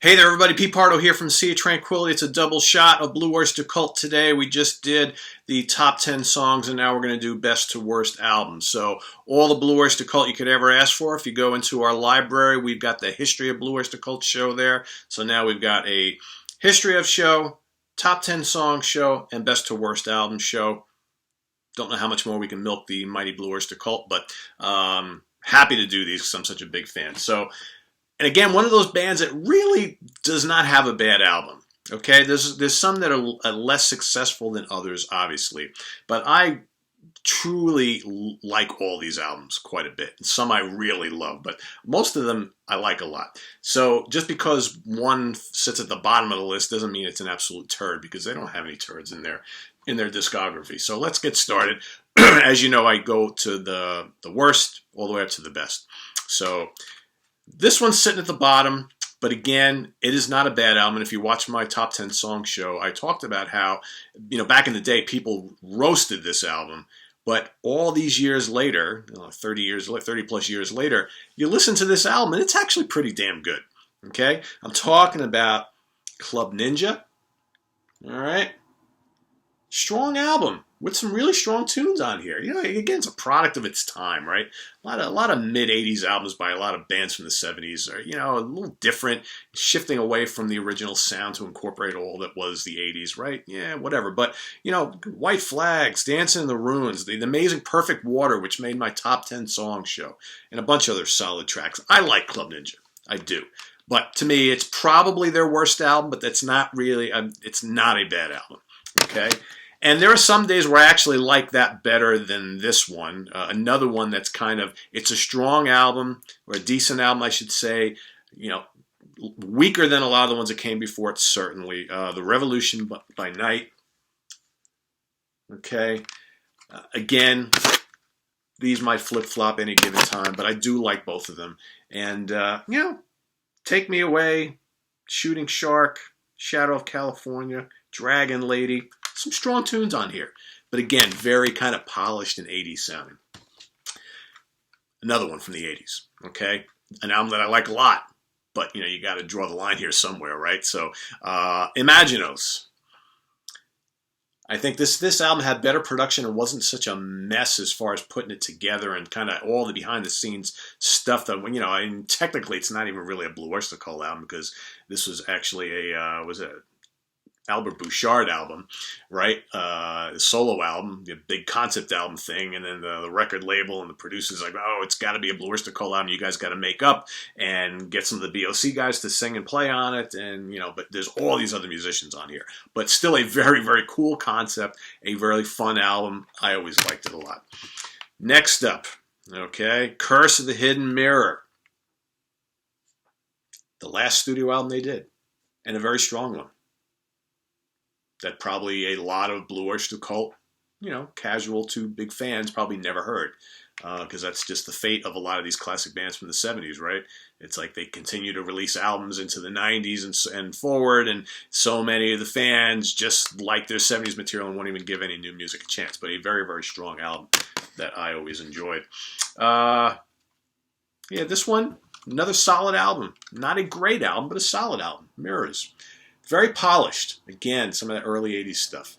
Hey there, everybody. Pete Pardo here from Sea of Tranquility. It's a double shot of Blue Oyster Cult today. We just did the top 10 songs, and now we're going to do best to worst albums. So all the Blue Oyster Cult you could ever ask for. If you go into our library, we've got the History of Blue Oyster Cult show there. So now we've got a History of show, top 10 song show, and best to worst album show. Don't know how much more we can milk the mighty Blue Oyster Cult, but happy to do these because I'm such a big fan. And again, one of those bands that really does not have a bad album. Okay, there's some that are less successful than others, obviously, but I truly like all these albums quite a bit. Some I really love, but most of them I like a lot. So just because one sits at the bottom of the list doesn't mean it's an absolute turd, because they don't have any turds in their discography. So let's get started. As you know, I go to the worst all the way up to the best. So this one's sitting at the bottom, but again, it is not a bad album. And if you watch my top 10 song show, I talked about how, back in the day, people roasted this album. But all these years later, 30 plus years later, you listen to this album and it's actually pretty damn good. Okay? I'm talking about Club Ninja. All right? Strong album with some really strong tunes on here. Again, it's a product of its time, right? A lot of mid-'80s albums by a lot of bands from the '70s are, a little different, shifting away from the original sound to incorporate all that was the '80s, right? Yeah, whatever. But, White Flags, Dancing in the Ruins, the Amazing Perfect Water, which made my top 10 song show, and a bunch of other solid tracks. I like Club Ninja. I do. But to me, it's probably their worst album, but that's not really, it's not a bad album. Okay? And there are some days where I actually like that better than this one. Another one that's it's a strong album, or a decent album, I should say. Weaker than a lot of the ones that came before it, certainly. The Revolution by Night. Okay. Again, these might flip-flop any given time, but I do like both of them. And, Take Me Away, Shooting Shark, Shadow of California, Dragon Lady. Some strong tunes on here. But again, very kind of polished and 80s sounding. Another one from the 80s, okay? An album that I like a lot. But, you got to draw the line here somewhere, right? So, Imaginos. I think this album had better production and wasn't such a mess as far as putting it together and kind of all the behind-the-scenes stuff that, technically it's not even really a Blue Oyster Cult album, because this was actually was a Albert Bouchard album, right? Solo album, the big concept album thing, and then the record label and the producers like, oh, it's got to be a Blue Oyster Cult album. You guys got to make up and get some of the BOC guys to sing and play on it, and but there's all these other musicians on here. But still a very, very cool concept, a very fun album. I always liked it a lot. Next up, okay, Curse of the Hidden Mirror. The last studio album they did, and a very strong one. That probably a lot of Blue Oyster Cult, casual to big fans probably never heard. Because that's just the fate of a lot of these classic bands from the '70s, right? It's like they continue to release albums into the '90s and forward, and so many of the fans just like their '70s material and won't even give any new music a chance. But a very, very strong album that I always enjoyed. This one, another solid album. Not a great album, but a solid album. Mirrors. Very polished. Again, some of that early 80s stuff.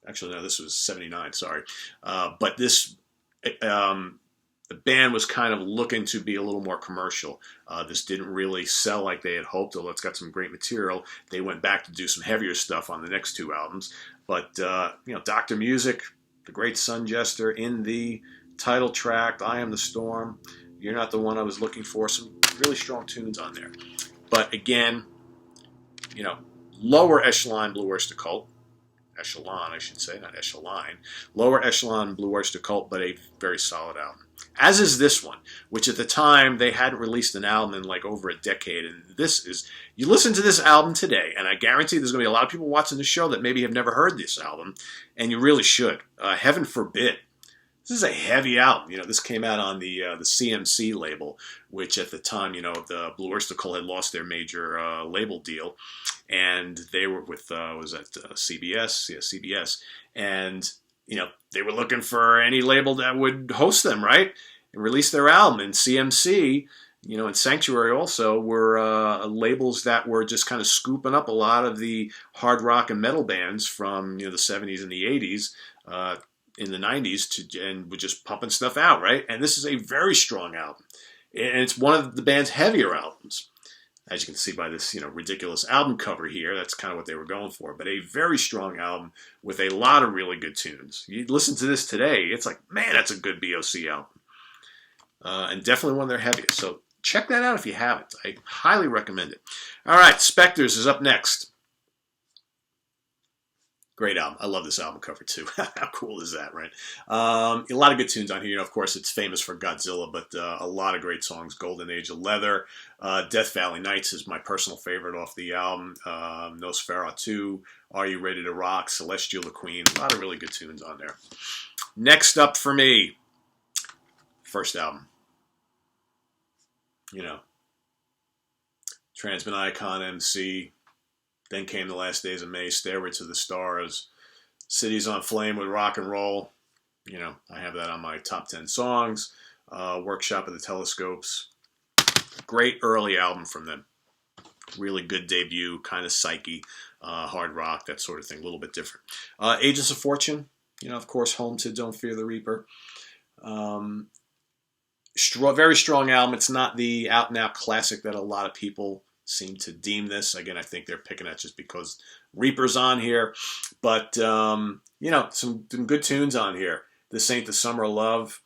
Actually, no, this was 79, sorry. But this, the band was kind of looking to be a little more commercial. This didn't really sell like they had hoped, although it's got some great material. They went back to do some heavier stuff on the next two albums. But, Dr. Music, The Great Sun Jester, In the title track, I Am the Storm, You're Not the One I Was Looking For. Some really strong tunes on there. But again, lower echelon Blue Oyster Cult. Echelon, I should say, not echelon. Lower echelon Blue Oyster Cult, but a very solid album. As is this one, which at the time, they hadn't released an album in like over a decade. And you listen to this album today, and I guarantee there's going to be a lot of people watching the show that maybe have never heard this album, and you really should. Heaven forbid. This is a heavy album. This came out on the CMC label, which at the time, the Blue Oyster Cult had lost their major label deal, and they were with CBS? Yeah, CBS, and they were looking for any label that would host them, right, and release their album. And CMC, and Sanctuary also were labels that were just kind of scooping up a lot of the hard rock and metal bands from the 70s and the 80s, in the 90s, and were just pumping stuff out, right? And this is a very strong album, and it's one of the band's heavier albums. As you can see by this, ridiculous album cover here, that's kind of what they were going for. But a very strong album with a lot of really good tunes. You listen to this today, it's like, man, that's a good BOC album. And definitely one of their heaviest. So check that out if you haven't. I highly recommend it. All right, Spector's is up next. Great album. I love this album cover too. How cool is that, right? A lot of good tunes on here. Of course, it's famous for Godzilla, but a lot of great songs. Golden Age of Leather. Death Valley Nights is my personal favorite off the album. Nosferatu, Are You Ready to Rock? Celestial the Queen. A lot of really good tunes on there. Next up for me, first album. Transmit Icon MC. Then came The Last Days of May, Stairway to the Stars, Cities on Flame with Rock and Roll. I have that on my top 10 songs. Workshop of the Telescopes. Great early album from them. Really good debut, kind of psyche, hard rock, that sort of thing, a little bit different. Agents of Fortune, of course, home to Don't Fear the Reaper. Very strong album. It's not the out-and-out classic that a lot of people seem to deem this. Again, I think they're picking it just because Reaper's on here. But, some good tunes on here. This Ain't the Summer of Love.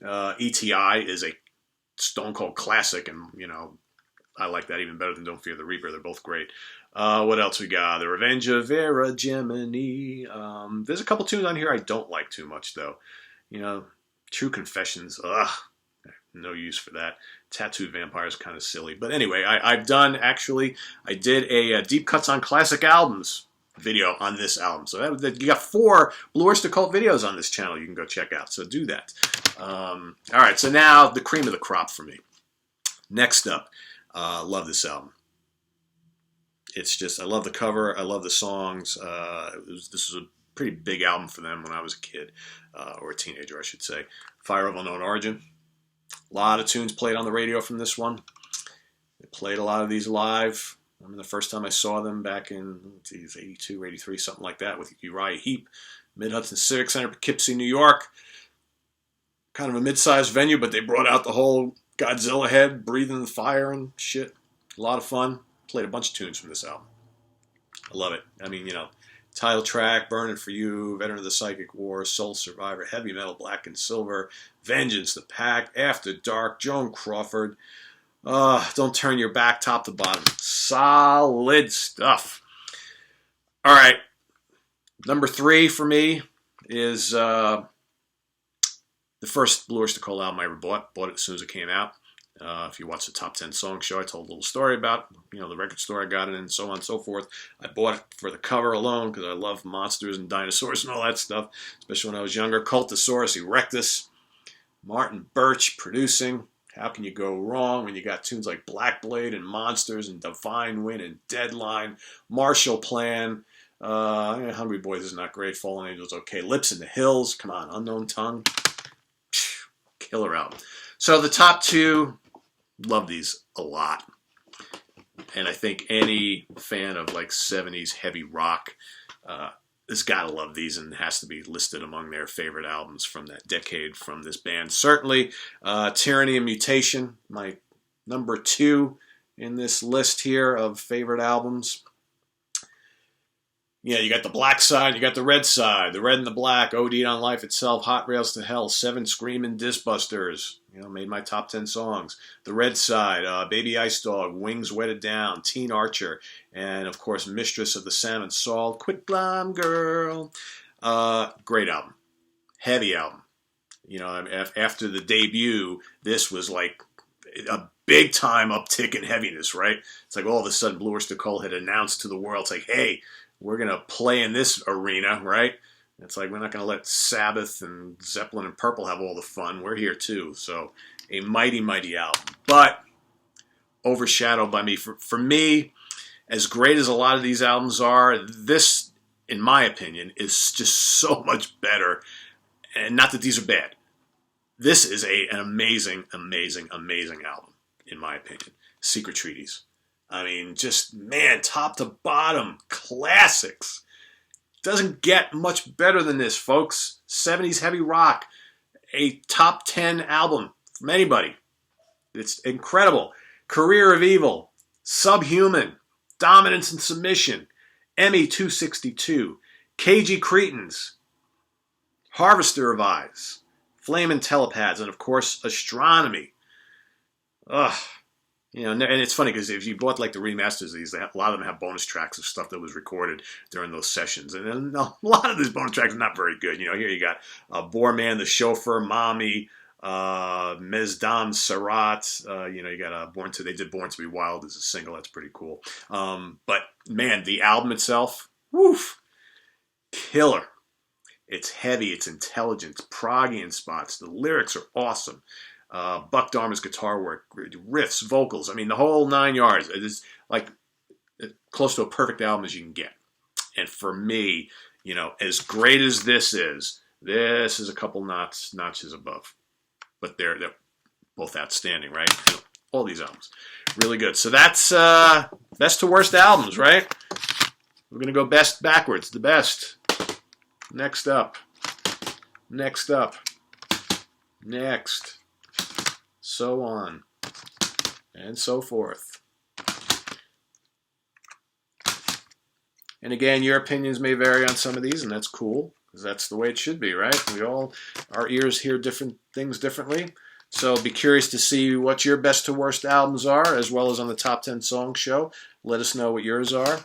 ETI is a stone cold classic, and, I like that even better than Don't Fear the Reaper. They're both great. What else we got? The Revenge of Vera Gemini. There's a couple tunes on here I don't like too much, though. True Confessions. Ugh. No use for that. Tattooed Vampire is kind of silly. But anyway, I did a Deep Cuts on Classic Albums video on this album. So you got 4 Blue Oyster Cult videos on this channel you can go check out. So do that. All right, so now the cream of the crop for me. Next up, love this album. It's just, I love the cover. I love the songs. This was a pretty big album for them when I was a kid, or a teenager, I should say. Fire of Unknown Origin. A lot of tunes played on the radio from this one. They played a lot of these live. I mean, the first time I saw them back in 82 or 83, something like that, with Uriah Heep, Mid-Hudson Civic Center, Poughkeepsie, New York. Kind of a mid-sized venue, but they brought out the whole Godzilla head, breathing the fire and shit. A lot of fun. Played a bunch of tunes from this album. I love it. I mean, title track, Burning for You, Veteran of the Psychic War, Soul Survivor, Heavy Metal, Black and Silver, Vengeance, The Pact, After Dark, Joan Crawford, Don't Turn Your Back, top to bottom. Solid stuff. All right. Number 3 for me is the first Blue Oyster Cult album I ever bought. Bought it as soon as it came out. If you watch the Top 10 Song Show, I told a little story about, the record store I got it in and so on and so forth. I bought it for the cover alone because I love monsters and dinosaurs and all that stuff, especially when I was younger. Cultosaurus Erectus, Martin Birch producing. How can you go wrong when you got tunes like Black Blade and Monsters and Divine Wind and Deadline, Marshall Plan, Hungry Boys is not great, Fallen Angels okay, Lips in the Hills, come on, Unknown Tongue, killer album. So the top 2, love these a lot. And I think any fan of like 70s heavy rock has got to love these and has to be listed among their favorite albums from that decade from this band. Certainly, Tyranny and Mutation, my number 2 in this list here of favorite albums. You got the black side, you got the red side, the red and the black, OD'd on Life Itself, Hot Rails to Hell, 7 Screaming Disbusters, made my top 10 songs. The red side, Baby Ice Dog, Wings Wetted Down, Teen Archer, and of course, Mistress of the Salmon Salt, Quit Glam Girl. Great album. Heavy album. After the debut, this was like a big time uptick in heaviness, right? It's like all of a sudden Blue Oyster Cult had announced to the world, it's like, hey, we're going to play in this arena, right? It's like, we're not going to let Sabbath and Zeppelin and Purple have all the fun. We're here too. So a mighty, mighty album. But overshadowed by me. For me, as great as a lot of these albums are, this, in my opinion, is just so much better. And not that these are bad. This is an amazing, amazing, amazing album. in my opinion. Secret Treaties. I mean, just, man, top to bottom, classics. Doesn't get much better than this, folks. 70s heavy rock, a top 10 album from anybody. It's incredible. Career of Evil, Subhuman, Dominance and Submission, ME 262, KG Cretins, Harvester of Eyes, Flamin' Telepads, and of course, Astronomy. Ugh. You know, and it's funny because if you bought like the remasters of these, a lot of them have bonus tracks of stuff that was recorded during those sessions. And then a lot of these bonus tracks are not very good. You know, here you got Boorman, The Chauffeur, Mommy, Mesdames Sarat. You know, you got they did Born to Be Wild as a single. That's pretty cool. But man, the album itself, woof, killer. It's heavy, it's intelligent, it's proggy in spots. The lyrics are awesome. Buck Dharma's guitar work, riffs, vocals. I mean, the whole 9 yards. It is like close to a perfect album as you can get. And for me, you know, as great as this is a couple notches above. But they're both outstanding, right? All these albums, really good. So that's best to worst albums, right? We're gonna go best backwards. The best. Next up. Next. So on. And so forth. And again, your opinions may vary on some of these, and that's cool, because that's the way it should be, right? Our ears hear different things differently. So be curious to see what your best to worst albums are, as well as on the Top 10 Songs show. Let us know what yours are.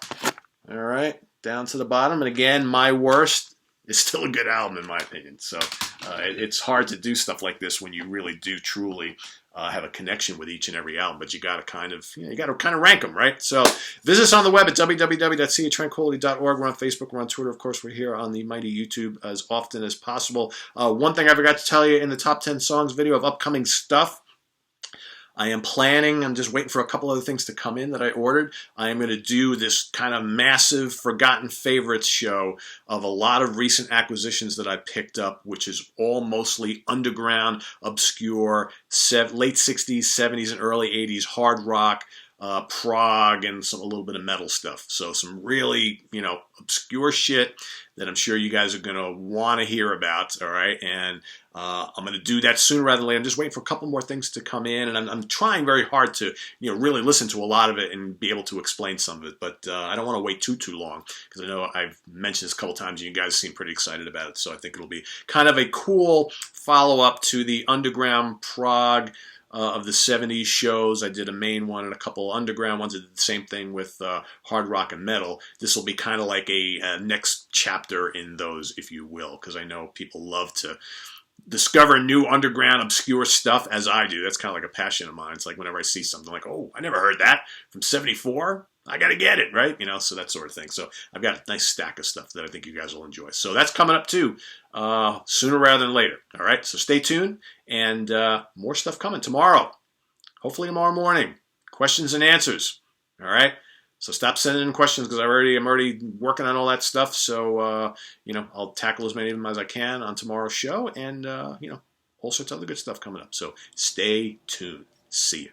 All right, down to the bottom. And again, my worst is still a good album, in my opinion. So it's hard to do stuff like this when you really do truly have a connection with each and every album, but you got to kind of rank them, right? So visit us on the web at www.seaoftranquility.org. We're on Facebook, we're on Twitter, of course. We're here on the mighty YouTube as often as possible. One thing I forgot to tell you in the Top 10 Songs video of upcoming stuff, I'm just waiting for a couple other things to come in that I ordered. I am going to do this kind of massive Forgotten Favorites show of a lot of recent acquisitions that I picked up, which is all mostly underground, obscure, late 60s, 70s, and early 80s hard rock, prog, and a little bit of metal stuff. So some really, obscure shit that I'm sure you guys are going to want to hear about, all right? And I'm going to do that sooner rather than later. I'm just waiting for a couple more things to come in, and I'm trying very hard to, really listen to a lot of it and be able to explain some of it. But I don't want to wait too long, because I know I've mentioned this a couple times, and you guys seem pretty excited about it. So I think it'll be kind of a cool follow-up to the underground prog of the 70s shows. I did a main one and a couple underground ones. I did the same thing with hard rock and metal. This will be kind of like a next chapter in those, if you will, because I know people love to discover new underground obscure stuff, as I do. That's kind of like a passion of mine. It's like whenever I see something like, oh, I never heard that from 74. I got to get it, right? So that sort of thing. So I've got a nice stack of stuff that I think you guys will enjoy. So that's coming up too, sooner rather than later. All right, so stay tuned, and more stuff coming tomorrow. Hopefully tomorrow morning. Questions and answers. All right. So stop sending in questions, because I'm already working on all that stuff. So I'll tackle as many of them as I can on tomorrow's show, and all sorts of other good stuff coming up. So stay tuned. See ya.